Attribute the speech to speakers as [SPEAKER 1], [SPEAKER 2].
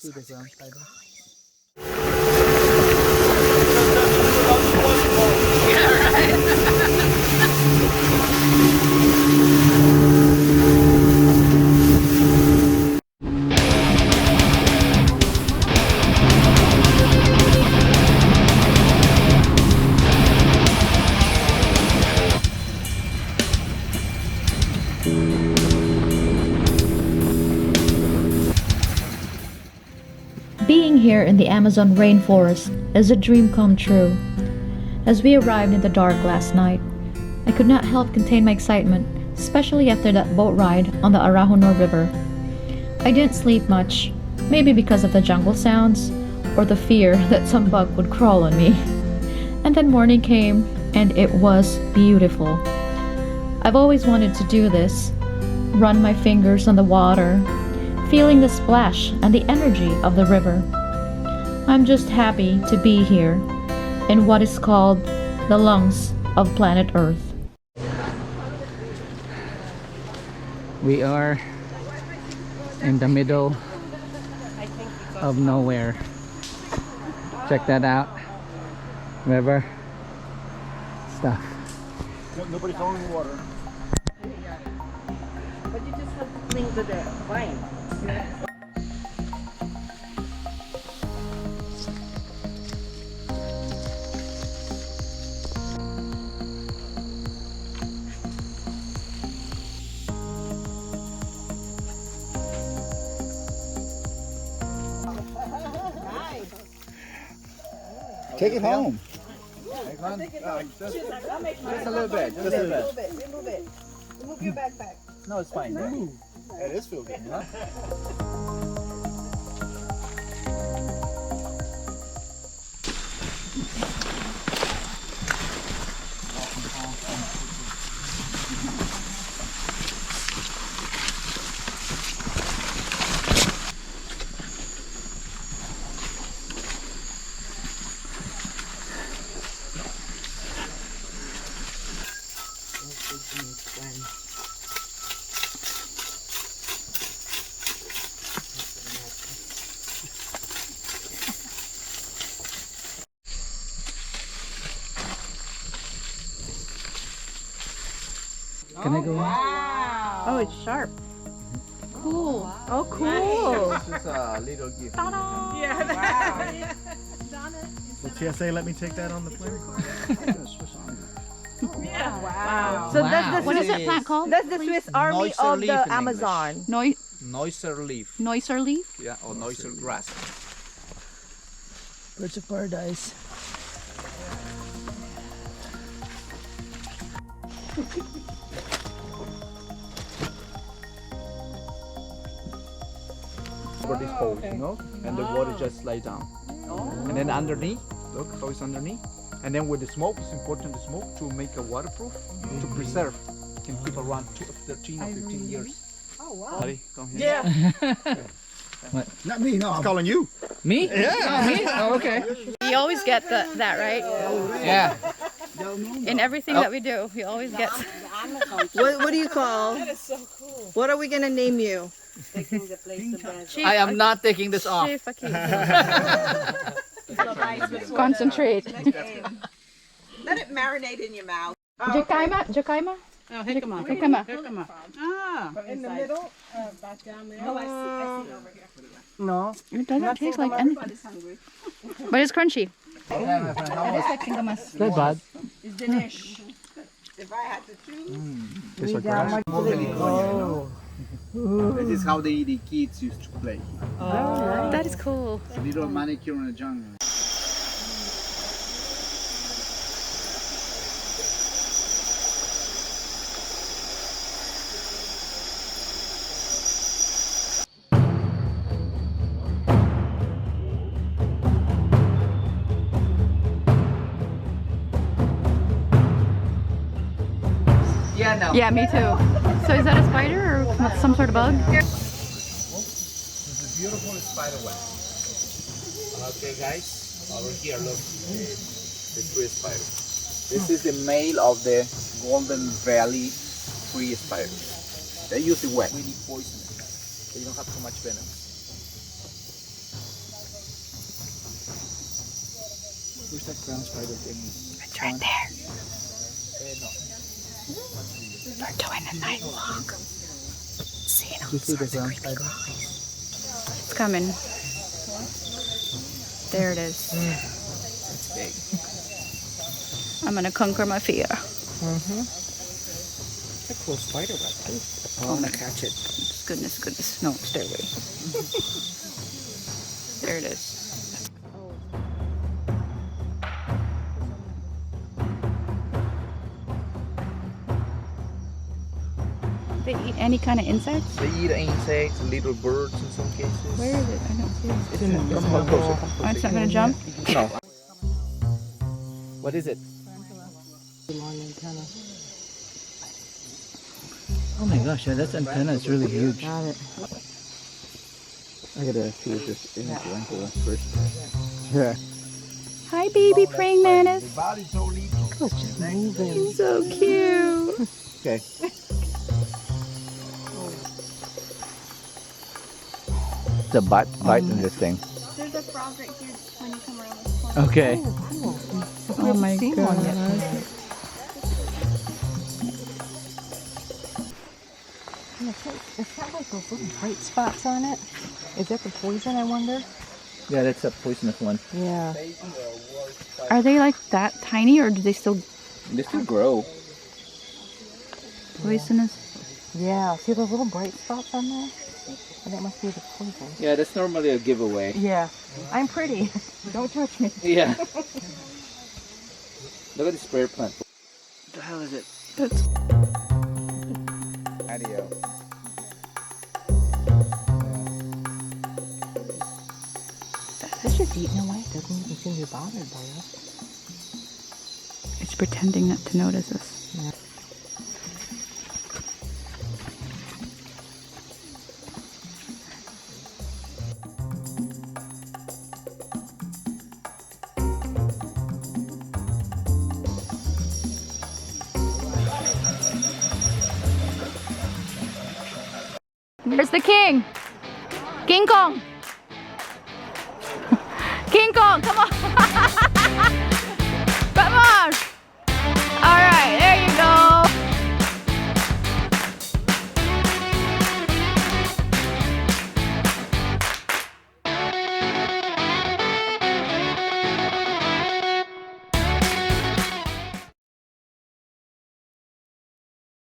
[SPEAKER 1] see the ground spider.
[SPEAKER 2] Being here in the Amazon rainforest is a dream come true. As we arrived in the dark last night, I could not help contain my excitement, especially after that boat ride on the Arahunor River. I didn't sleep much, maybe because of the jungle sounds, or the fear that some bug would crawl on me. And then morning came, and it was beautiful. I've always wanted to do this, run my fingers on the water, feeling the splash and the energy of the river. I'm just happy to be here in what is called the lungs of planet Earth.
[SPEAKER 1] We are in the middle of nowhere. Check that out. River stuff.
[SPEAKER 3] Nobody falling in the water.
[SPEAKER 4] But you just have to cling to the vine.
[SPEAKER 3] Take it home.
[SPEAKER 4] Just
[SPEAKER 3] Just a little bit. Just a little bit.
[SPEAKER 4] Remove it. Remove your backpack.
[SPEAKER 3] No, it's fine. Move. It is feel good, huh?
[SPEAKER 1] Can I go?
[SPEAKER 4] Oh, it's sharp. Cool. Oh, cool.
[SPEAKER 3] This is a little gift.
[SPEAKER 4] Yeah.
[SPEAKER 3] Will TSA let me take that on the plane?
[SPEAKER 4] Wow. So that's the
[SPEAKER 2] What is that plant called?
[SPEAKER 4] That's the Swiss Army
[SPEAKER 3] Noiser
[SPEAKER 4] of
[SPEAKER 3] leaf
[SPEAKER 4] the
[SPEAKER 3] in
[SPEAKER 4] Amazon.
[SPEAKER 3] Noiser leaf.
[SPEAKER 2] Noiser leaf?
[SPEAKER 3] Yeah, or noiser grass.
[SPEAKER 1] Birds of paradise.
[SPEAKER 3] Over this hole, you know, and the water just slide down. And then underneath, look how it's underneath. And then with the smoke, it's important the smoke to make a waterproof, to preserve. Can keep around 13 or 15 years.
[SPEAKER 4] Oh, wow.
[SPEAKER 3] Buddy, come here.
[SPEAKER 4] Yeah.
[SPEAKER 3] Not me, no. I'm calling you.
[SPEAKER 1] Me?
[SPEAKER 3] Yeah.
[SPEAKER 1] Me? Oh, okay.
[SPEAKER 2] You always get that, right?
[SPEAKER 1] Yeah.
[SPEAKER 2] In everything that we do, you always get.
[SPEAKER 4] What do you call? That is so cool. What are we gonna name you? Taking the place of that.
[SPEAKER 1] I am not taking this off.
[SPEAKER 2] Chief Aki. Concentrate.
[SPEAKER 4] Let it marinate in your mouth.
[SPEAKER 2] Jakaima? Jakaima?
[SPEAKER 5] Oh, jicama.
[SPEAKER 2] Jicama.
[SPEAKER 5] Jicama. Ah.
[SPEAKER 4] In the middle, back down there. Oh, I see over here.
[SPEAKER 5] No.
[SPEAKER 2] It doesn't taste like anything.
[SPEAKER 4] Everybody's hungry.
[SPEAKER 2] But it's crunchy.
[SPEAKER 1] Good, bud.
[SPEAKER 4] It's Dinesh. If I had to choose.
[SPEAKER 3] This is grass. This is how the kids used to play.
[SPEAKER 2] That is cool.
[SPEAKER 3] A little manicure in the jungle.
[SPEAKER 1] Yeah, no.
[SPEAKER 2] Yeah, me too. So is that a spider or some sort of bug?
[SPEAKER 3] This is a beautiful spider web. Okay, guys, over here, look, the tree spider. This is the male of the Golden Valley tree spider. They use it wet. Really poisonous. They don't have too much venom. Where's that ground spider thing?
[SPEAKER 5] It's right there. We're doing a night walk. Seeing all
[SPEAKER 3] You see the
[SPEAKER 5] sorts of
[SPEAKER 3] ground
[SPEAKER 5] creepy
[SPEAKER 3] spider?
[SPEAKER 5] crawlies. It's coming. There it is.
[SPEAKER 3] It's big.
[SPEAKER 5] I'm gonna conquer my fear.
[SPEAKER 3] It's a cool spider web too. I want to catch it.
[SPEAKER 5] Goodness, goodness. No, stay away. There it is. They eat any kind of insects?
[SPEAKER 3] They eat insects, little birds in some cases.
[SPEAKER 5] Where is it? I don't see it.
[SPEAKER 3] It's in the come closer.
[SPEAKER 5] Oh, it's not gonna jump?
[SPEAKER 3] No. What is it?
[SPEAKER 1] Oh my gosh, yeah, that antenna is really huge.
[SPEAKER 3] I gotta see if this is going to first. Yeah.
[SPEAKER 5] Hi, baby praying mantis.
[SPEAKER 4] It's just moving.
[SPEAKER 5] He's so cute.
[SPEAKER 3] Okay. It's a bite in this thing.
[SPEAKER 5] There's a frog right here when you come around this corner.
[SPEAKER 3] Okay.
[SPEAKER 5] Oh my god.
[SPEAKER 4] It's got like those little bright spots on it. Is that the poison, I wonder?
[SPEAKER 3] Yeah, that's a poisonous one.
[SPEAKER 4] Yeah.
[SPEAKER 5] Are they like that tiny or do they still
[SPEAKER 3] They still grow.
[SPEAKER 5] poisonous?
[SPEAKER 4] Yeah. See those little bright spots on there? And that must be the poison.
[SPEAKER 3] Yeah, that's normally a giveaway.
[SPEAKER 4] Yeah. I'm pretty. Don't touch me.
[SPEAKER 3] Yeah. Look at the sprayer plant.
[SPEAKER 1] What the hell is it?
[SPEAKER 5] That's
[SPEAKER 3] Patio.
[SPEAKER 4] It's just eating away. It doesn't even seem to be bothered by us.
[SPEAKER 5] it's pretending not to notice us. There's the king! King Kong! King Kong, come on!